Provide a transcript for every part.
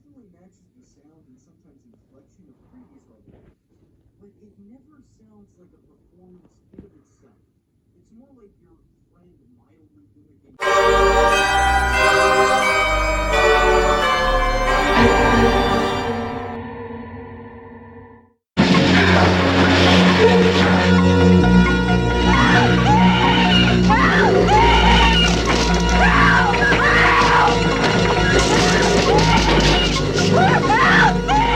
definitely matches the sound and sometimes inflection of previous recordings, but it never sounds like a performance in of itself. It's more like your friend mildly mimicking.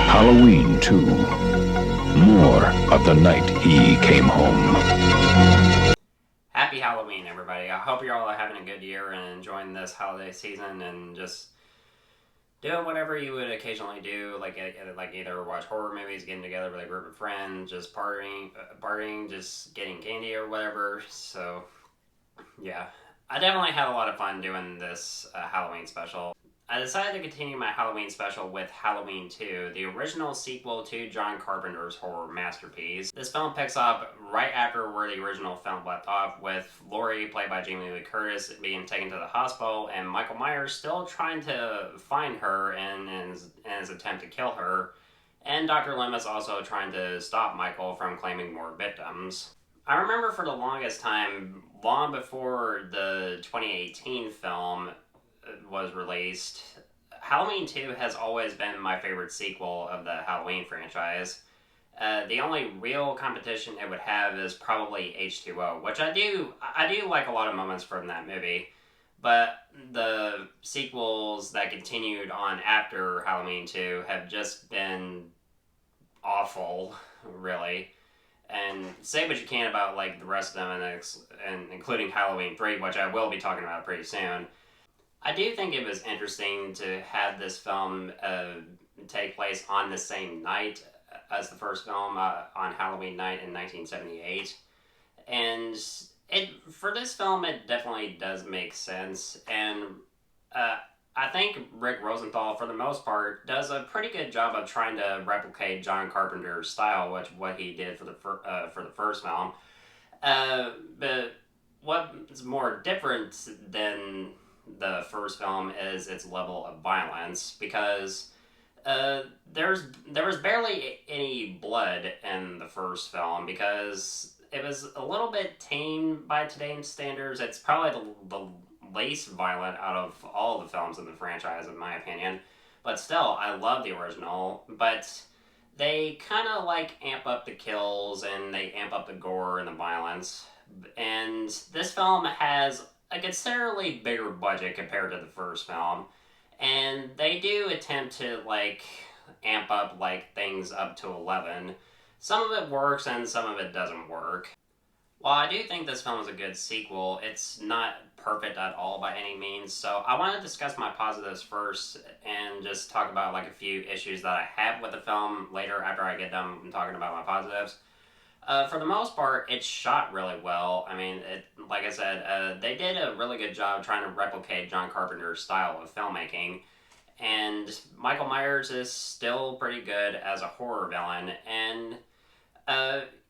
Halloween 2. More of the night he came home. Happy Halloween, everybody. I hope you're all having a good year and enjoying this holiday season and just doing whatever you would occasionally do, like either watch horror movies, getting together with a group of friends, just partying, just getting candy or whatever. So, yeah. I definitely had a lot of fun doing this Halloween special. I decided to continue my Halloween special with Halloween 2, the original sequel to John Carpenter's horror masterpiece. This film picks up right after where the original film left off, with Laurie, played by Jamie Lee Curtis, being taken to the hospital, and Michael Myers still trying to find her in his attempt to kill her, and Dr. Loomis also trying to stop Michael from claiming more victims. I remember for the longest time, long before the 2018 film was released, Halloween 2 has always been my favorite sequel of the Halloween franchise. The only real competition it would have is probably H2O, which I do like a lot of moments from that movie, but the sequels that continued on after Halloween 2 have just been awful, really. And say what you can about like the rest of them, and including Halloween 3, which I will be talking about pretty soon. I do think it was interesting to have this film take place on the same night as the first film, on Halloween night in 1978. And for this film, it definitely does make sense. And I think Rick Rosenthal, for the most part, does a pretty good job of trying to replicate John Carpenter's style, what he did for the first film. But what's more different than the first film is its level of violence, because there was barely any blood in the first film, because it was a little bit tame by today's standards. It's probably the least violent out of all the films in the franchise, in my opinion. But still, I love the original, but they kind of like amp up the kills and they amp up the gore and the violence. And this film has a considerably bigger budget compared to the first film, and they do attempt to like amp up like things up to 11. Some of it works and some of it doesn't work. While I do think this film is a good sequel, it's not perfect at all by any means, so I want to discuss my positives first and just talk about like a few issues that I have with the film later after I get done talking about my positives. For the most part, it's shot really well. I mean, like I said, they did a really good job trying to replicate John Carpenter's style of filmmaking. And Michael Myers is still pretty good as a horror villain. And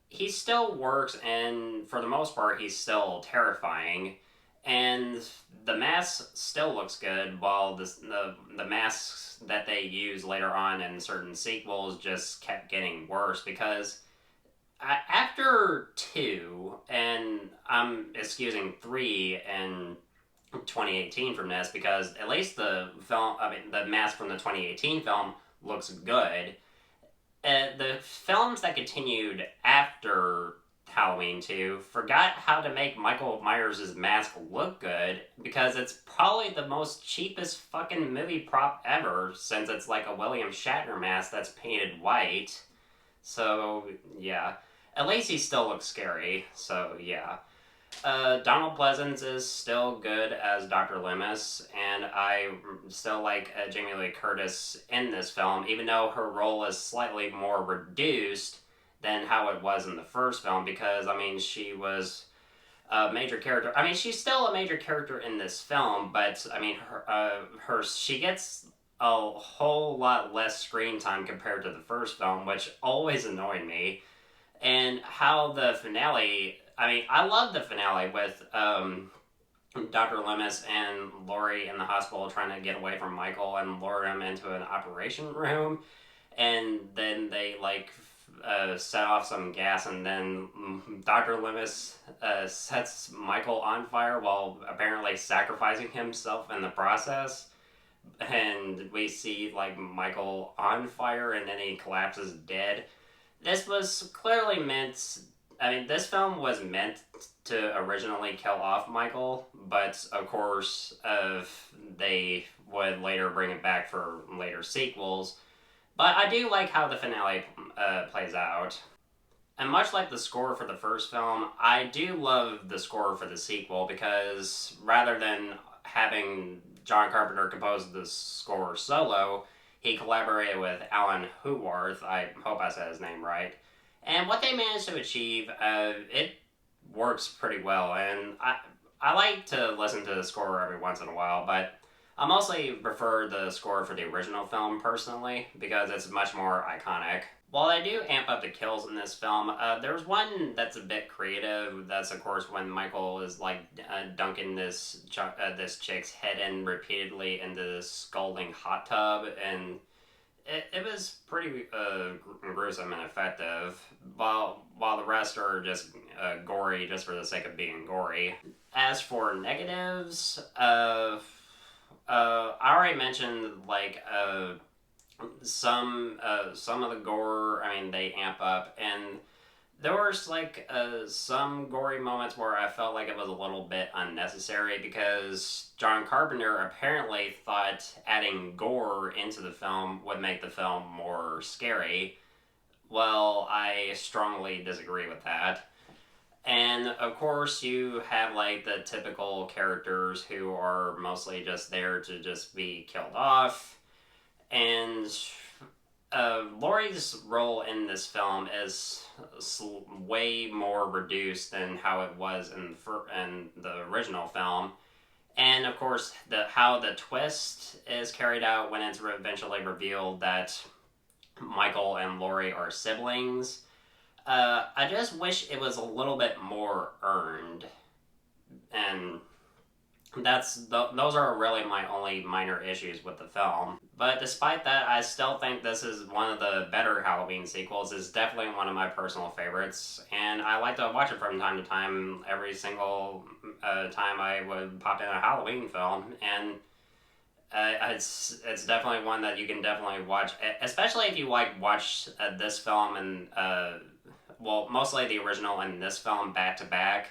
he still works, and for the most part, he's still terrifying. And the mask still looks good, while the masks that they use later on in certain sequels just kept getting worse, because after 2, and I'm excusing 3 and 2018 from this, because at least the mask from the 2018 film looks good. The films that continued after Halloween 2 forgot how to make Michael Myers' mask look good, because it's probably the most cheapest fucking movie prop ever, since it's like a William Shatner mask that's painted white. So, yeah. At least he still looks scary, so yeah. Donald Pleasence is still good as Dr. Loomis, and I still like Jamie Lee Curtis in this film, even though her role is slightly more reduced than how it was in the first film, because, I mean, she was a major character. I mean, she's still a major character in this film, but, I mean, she gets a whole lot less screen time compared to the first film, which always annoyed me. And how the finale, I mean, I love the finale with Dr. Loomis and Laurie in the hospital trying to get away from Michael and lure him into an operation room, and then they like set off some gas, and then Dr. Loomis sets Michael on fire while apparently sacrificing himself in the process. And we see like Michael on fire, and then he collapses dead. This was clearly meant. I mean, this film was meant to originally kill off Michael, but of course, they would later bring it back for later sequels. But I do like how the finale plays out. And much like the score for the first film, I do love the score for the sequel because rather than having John Carpenter compose the score solo, he collaborated with Alan Howarth. I hope I said his name right. And what they managed to achieve, it works pretty well. And I like to listen to the score every once in a while, but I mostly prefer the score for the original film personally because it's much more iconic. While I do amp up the kills in this film, there's one that's a bit creative. That's of course when Michael is like dunking this chick's head in repeatedly into this scalding hot tub, and it was pretty gruesome and effective. While the rest are just gory just for the sake of being gory. As for negatives, I already mentioned like some of the gore. I mean, they amp up, and there was like some gory moments where I felt like it was a little bit unnecessary because John Carpenter apparently thought adding gore into the film would make the film more scary. Well, I strongly disagree with that. And of course, you have like the typical characters who are mostly just there to just be killed off. And Laurie's role in this film is way more reduced than how it was in the original film. And of course, how the twist is carried out when it's eventually revealed that Michael and Laurie are siblings. I just wish it was a little bit more earned, and those are really my only minor issues with the film. But despite that, I still think this is one of the better Halloween sequels. It's definitely one of my personal favorites, and I like to watch it from time to time. Every single time I would pop in a Halloween film, and it's definitely one that you can definitely watch, especially if you like watch this film and well, mostly the original and this film back to back.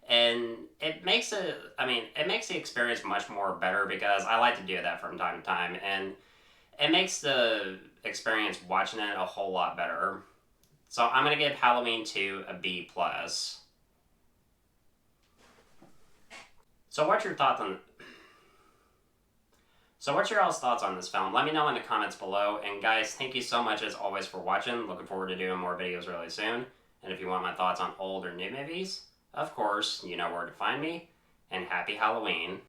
And it makes it makes the experience much more better because I like to do that from time to time, and it makes the experience watching it a whole lot better. So I'm gonna give Halloween 2 a B+. So what's your thoughts on? So what's your all's thoughts on this film? Let me know in the comments below. And guys, thank you so much as always for watching. Looking forward to doing more videos really soon. And if you want my thoughts on old or new movies, of course, you know where to find me. And happy Halloween.